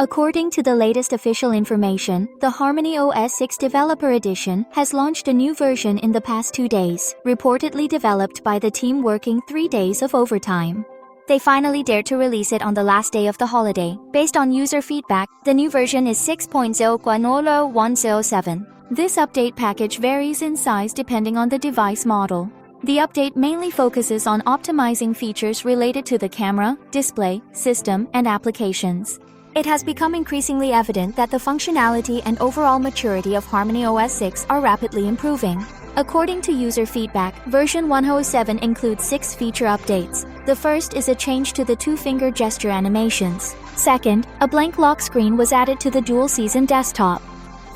According to the latest official information, the HarmonyOS 6 Developer Edition has launched a new version in the past 2 days, reportedly developed by the team working 3 days of overtime. They finally dared to release it on the last day of the holiday. Based on user feedback, the new version is 6.0.107. This update package varies in size depending on the device model. The update mainly focuses on optimizing features related to the camera, display, system, and applications. It has become increasingly evident that the functionality and overall maturity of HarmonyOS 6 are rapidly improving. According to user feedback, version 107 includes 6 feature updates. The first is a change to the 2-finger gesture animations. Second, a blank lock screen was added to the dual season desktop.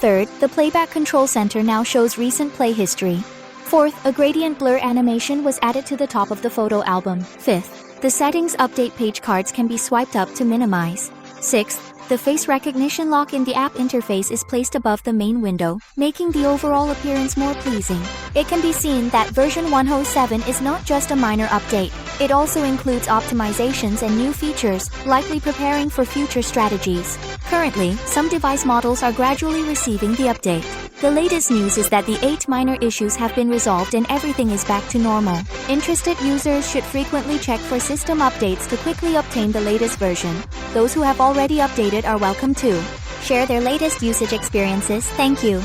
Third, the playback control center now shows recent play history. Fourth, a gradient blur animation was added to the top of the photo album. Fifth, the settings update page cards can be swiped up to minimize. Sixth, the face recognition lock in the app interface is placed above the main window, making the overall appearance more pleasing. It can be seen that version 107 is not just a minor update. It also includes optimizations and new features, likely preparing for future strategies. Currently, some device models are gradually receiving the update. The latest news is that the 8 minor issues have been resolved and everything is back to normal. Interested users should frequently check for system updates to quickly obtain the latest version. Those who have already updated are welcome to share their latest usage experiences. Thank you.